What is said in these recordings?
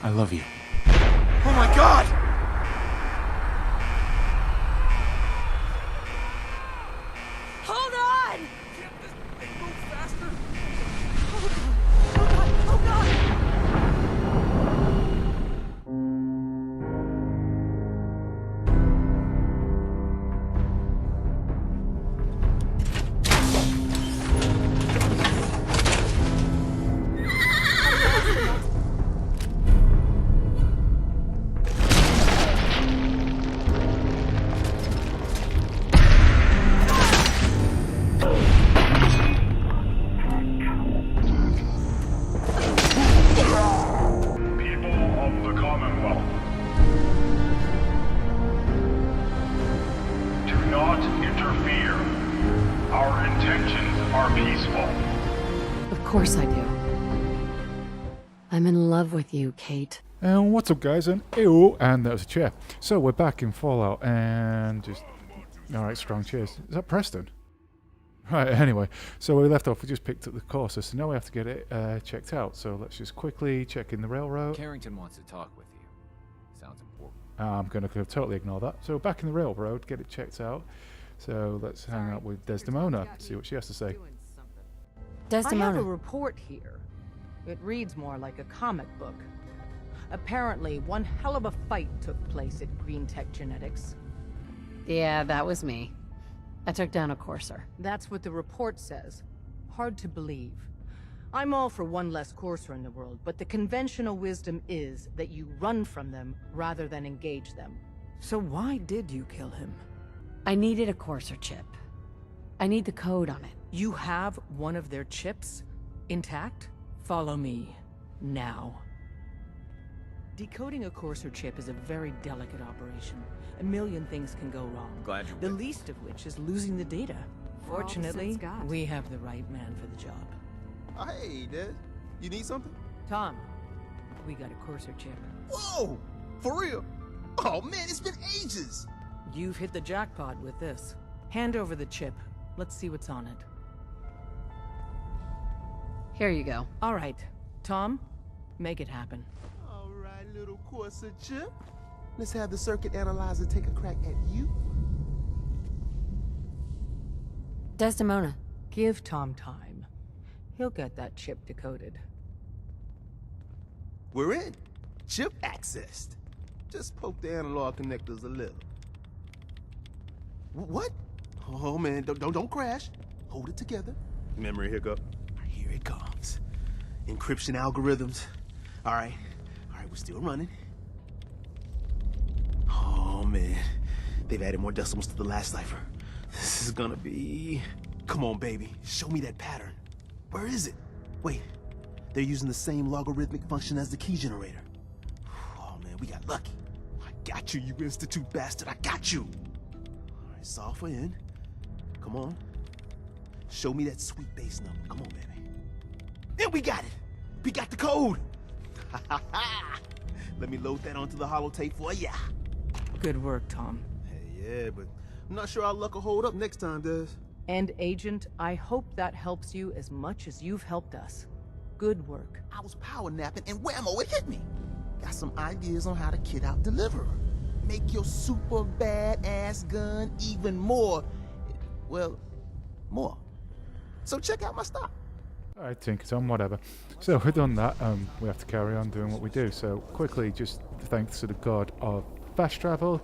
I love you. Oh my god! Hold on! Can't this thing move faster? Oh god! People of the Commonwealth, do not interfere. Our intentions are peaceful. Of course I do. I'm in love with you, Kate. And what's up, guys? And ew, and that was a chair. So we're back in Fallout, and just alright, strong cheers. Is that Preston? Right, anyway, so where we left off, we just picked up the Corsa, so now we have to get it checked out. So let's just quickly check in the railroad. Carrington wants to talk with you. Sounds important. I'm going to totally ignore that. So back in the railroad, get it checked out. So let's hang out with Desdemona, see what she has to say. I have a Desdemona. report here. It reads more like a comic book. Apparently, one hell of a fight took place at Green Tech Genetics. Yeah, that was me. I took down a Courser. That's what the report says. Hard to believe. I'm all for one less Courser in the world, but the conventional wisdom is that you run from them rather than engage them. So why did you kill him? I needed a Courser chip. I need the code on it. You have one of their chips intact? Follow me. Now. Decoding a Courser chip is a very delicate operation. A million things can go wrong. Glad you The least of which is losing the data. Fortunately, sense got. we have the right man for the job. Hey, Des. You need something? Tom, we got a Courser chip. Whoa! For real? Oh man, it's been ages! You've hit the jackpot with this. Hand over the chip. Let's see what's on it. Here you go. All right, Tom, make it happen. Alright, little Corsa chip. Let's have the circuit analyzer take a crack at you. Desdemona. Give Tom time. He'll get that chip decoded. We're in. Chip accessed. Just poke the analog connectors a little. What? Oh man, don't crash. Hold it together. Memory hiccup. Here it comes. Encryption algorithms. All right, we're still running. Oh man, they've added more decimals to the last cipher. This is gonna be... Come on, baby, show me that pattern. Where is it? Wait, they're using the same logarithmic function as the key generator. Oh man, we got lucky. I got you, you Institute bastard, I got you. All right, solve for n. Come on. Show me that sweet base number. Come on, baby. And we got it. We got the code. Let me load that onto the holotape for ya. Good work, Tom. Hey, yeah, but I'm not sure our luck will hold up next time, Des. And Agent, I hope that helps you as much as you've helped us. Good work. I was power napping and whammo, it hit me. Got some ideas on how to kit out Deliverer. Make your super badass gun even more, well, more. So check out my stock. Alright, Tinkerton, whatever. So we've done that, we have to carry on doing what we do. So quickly, just thanks to the god of fast travel,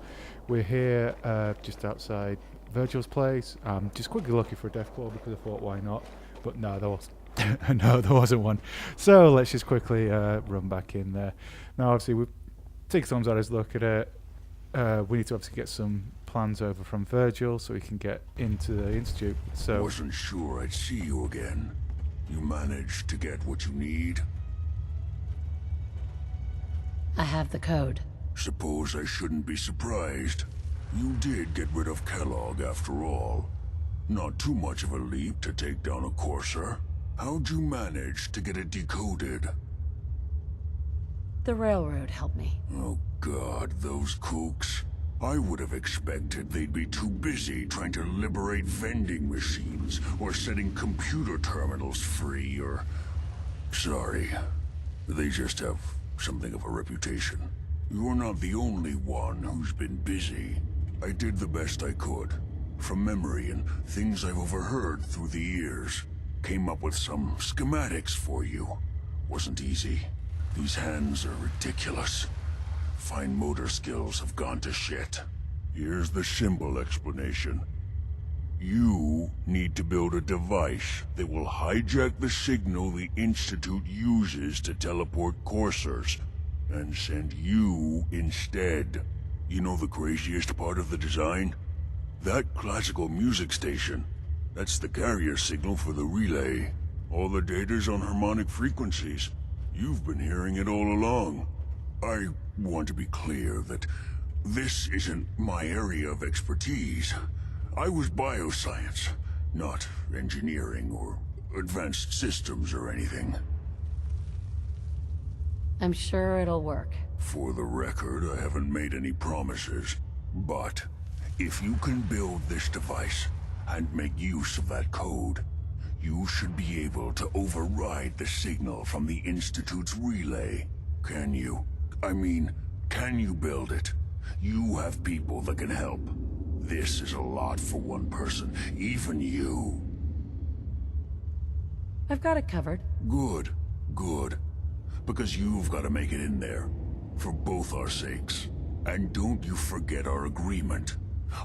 we're here just outside Virgil's place. Just quickly looking for a Deathclaw because I thought, why not? But no, there was no, there wasn't one. So let's just quickly run back in there. Now, obviously, Tinkerton's had his look at it. We need to obviously get some plans over from Virgil so we can get into the Institute. So Wasn't sure I'd see you again. You managed to get what you need? I have the code. Suppose I shouldn't be surprised. You did get rid of Kellogg after all. Not too much of a leap to take down a Courser. How'd you manage to get it decoded? The railroad helped me. Oh God, those kooks. I would have expected they'd be too busy trying to liberate vending machines or setting computer terminals free or... Sorry, they just have something of a reputation. You're not the only one who's been busy. I did the best I could. From memory and things I've overheard through the years. Came up with some schematics for you. Wasn't easy. These hands are ridiculous. Fine motor skills have gone to shit. Here's the simple explanation. You need to build a device that will hijack the signal the Institute uses to teleport coursers, and send you instead. You know the craziest part of the design? That classical music station. That's the carrier signal for the relay. All the data's on harmonic frequencies. You've been hearing it all along. I want to be clear that this isn't my area of expertise. I was bioscience, not engineering or advanced systems or anything. I'm sure it'll work. For the record, I haven't made any promises, but if you can build this device and make use of that code, you should be able to override the signal from the Institute's relay. Can you? I mean, can you build it? You have people that can help. This is a lot for one person, even you. I've got it covered. Good, good. Because you've got to make it in there. For both our sakes. And don't you forget our agreement.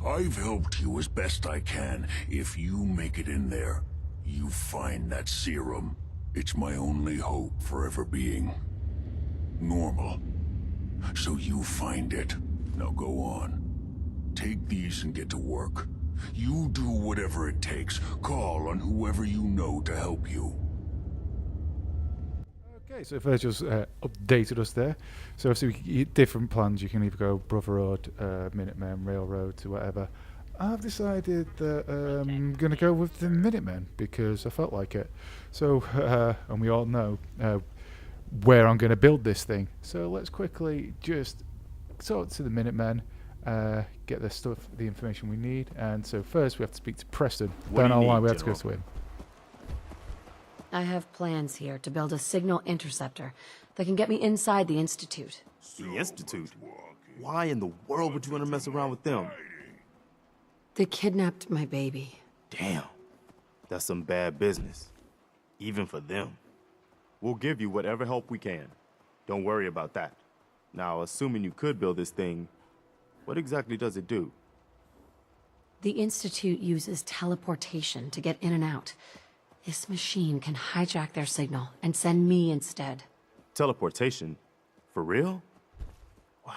I've helped you as best I can. If you make it in there, you find that serum. It's my only hope for ever being normal. So you find it. Now go on. Take these and get to work. You do whatever it takes. Call on whoever you know to help you. Okay, so Virgil's updated us there. So obviously different plans. You can either go Brotherhood, Minutemen, Railroad, to whatever. I've decided that I'm going to go with the Minutemen because I felt like it. So, and we all know where I'm going to build this thing. So let's quickly just talk to the Minutemen, get the stuff, the information we need. And so first we have to speak to Preston. Don't know why we have to go to him. I have plans here to build a signal interceptor that can get me inside the Institute. The Institute? Why in the world would you want to mess around with them? They kidnapped my baby. Damn. That's some bad business. Even for them. We'll give you whatever help we can. Don't worry about that. Now, assuming you could build this thing, what exactly does it do? The Institute uses teleportation to get in and out. This machine can hijack their signal and send me instead. Teleportation? For real? Wow.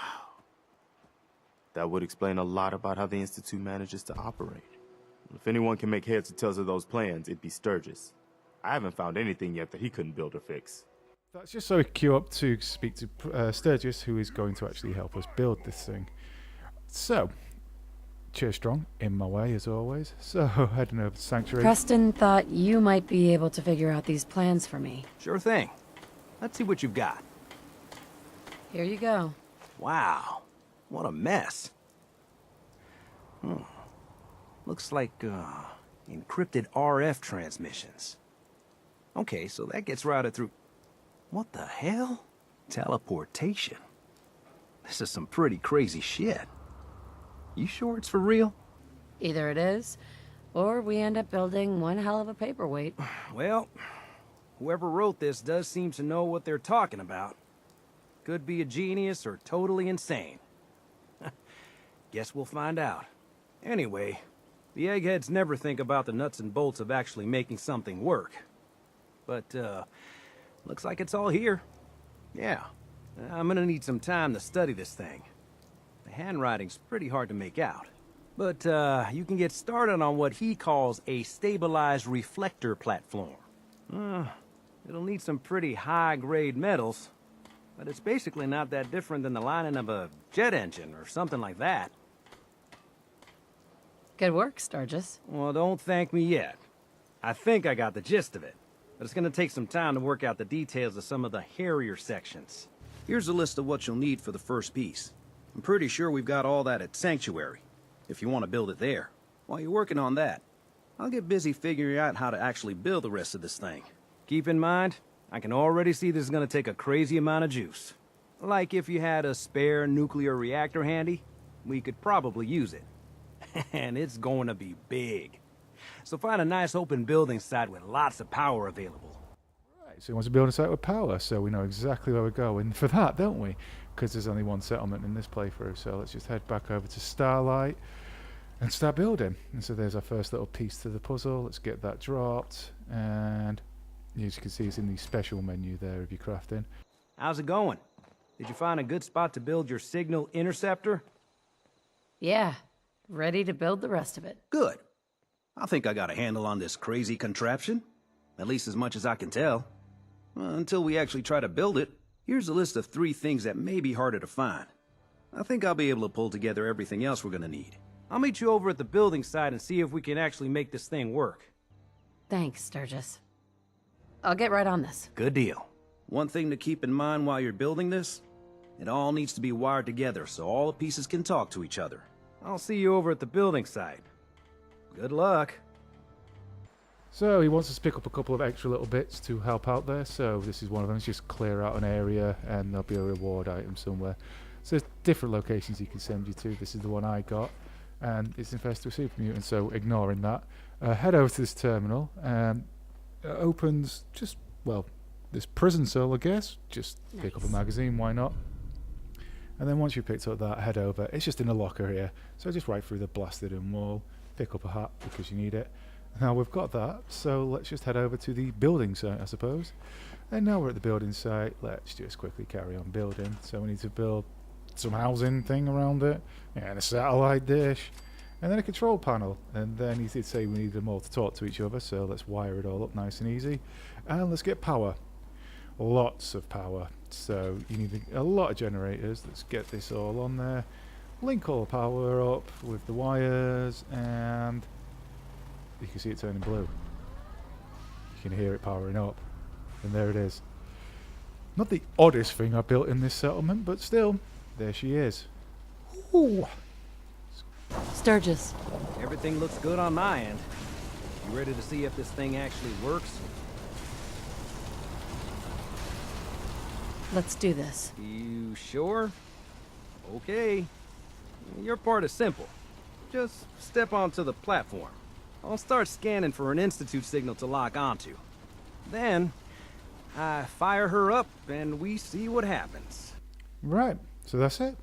That would explain a lot about how the Institute manages to operate. If anyone can make heads or tails of those plans, it'd be Sturgis. I haven't found anything yet that he couldn't build or fix. That's just so we queue up to speak to Sturgis, who is going to actually help us build this thing. So, cheer strong, in my way as always. So, heading over to Sanctuary. Preston thought you might be able to figure out these plans for me. Sure thing. Let's see what you've got. Here you go. Wow, what a mess. Looks like, encrypted RF transmissions. Okay, so that gets routed through... What the hell? Teleportation. This is some pretty crazy shit. You sure it's for real? Either it is, or we end up building one hell of a paperweight. Well, whoever wrote this does seem to know what they're talking about. Could be a genius or totally insane. Guess we'll find out. Anyway, the eggheads never think about the nuts and bolts of actually making something work. But, looks like it's all here. Yeah, I'm gonna need some time to study this thing. The handwriting's pretty hard to make out. But, you can get started on what he calls a stabilized reflector platform. It'll need some pretty high-grade metals, but it's basically not that different than the lining of a jet engine or something like that. Good work, Sturgis. Well, don't thank me yet. I think I got the gist of it, but it's gonna take some time to work out the details of some of the hairier sections. Here's a list of what you'll need for the first piece. I'm pretty sure we've got all that at Sanctuary, if you want to build it there. While you're working on that, I'll get busy figuring out how to actually build the rest of this thing. Keep in mind, I can already see this is gonna take a crazy amount of juice. Like if you had a spare nuclear reactor handy, we could probably use it. And it's going to be big. So find a nice open building site with lots of power available. Right, so he wants to build a site with power, so we know exactly where we're going for that, don't we? Because there's only one settlement in this playthrough, so let's just head back over to Starlight and start building. And so there's our first little piece to the puzzle. Let's get that dropped, and as you can see, it's in the special menu there of your crafting. How's it going? Did you find a good spot to build your signal interceptor? Yeah, ready to build the rest of it. Good. I think I got a handle on this crazy contraption. At least as much as I can tell. Until we actually try to build it, here's a list of 3 things that may be harder to find. I think I'll be able to pull together everything else we're gonna need. I'll meet you over at the building site and see if we can actually make this thing work. Thanks, Sturgis. I'll get right on this. Good deal. One thing to keep in mind while you're building this, it all needs to be wired together so all the pieces can talk to each other. I'll see you over at the building site. Good luck. So he wants us to pick up a couple of extra little bits to help out there. So this is one of them. It's just clear out an area and there'll be a reward item somewhere. So there's different locations he can send you to. This is the one I got. And it's infested with super mutants, so ignoring that. Head over to this terminal. It opens just, well, this prison cell, I guess. Just pick up a magazine, why not? And then once you've picked up that, head over. It's just in a locker here. So just right through the blasted in wall. Pick up a hat because you need it. Now we've got that, so let's just head over to the building site, I suppose. And now we're at the building site, let's just quickly carry on building. So we need to build some housing thing around it, and a satellite dish, and then a control panel. And then he did say we needed them all to talk to each other, so let's wire it all up nice and easy. And let's get power. Lots of power. So you need a lot of generators. Let's get this all on there. Link all the power up with the wires, and you can see it turning blue. You can hear it powering up, and there it is. Not the oddest thing I built in this settlement, but still, there she is. Ooh. Sturgis. Everything looks good on my end. You ready to see if this thing actually works? Let's do this. You sure? Okay. Your part is simple. Just step onto the platform. I'll start scanning for an Institute signal to lock onto. Then, I fire her up and we see what happens. Right, so that's it.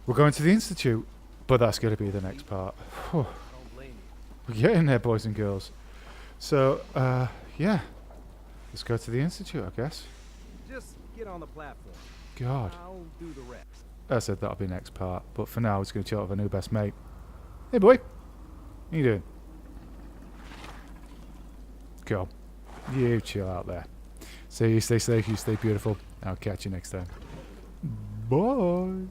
We're going to the Institute, but that's going to be the next part. Whew. We're getting there, boys and girls. So, yeah. Let's go to the Institute, I guess. Just get on the platform. God. I'll do the rest. I said that'll be next part, but for now, it's going to chill with our new best mate. Hey, boy. How you doing? Go. You chill out there. So you stay safe, you stay beautiful. I'll catch you next time. Bye.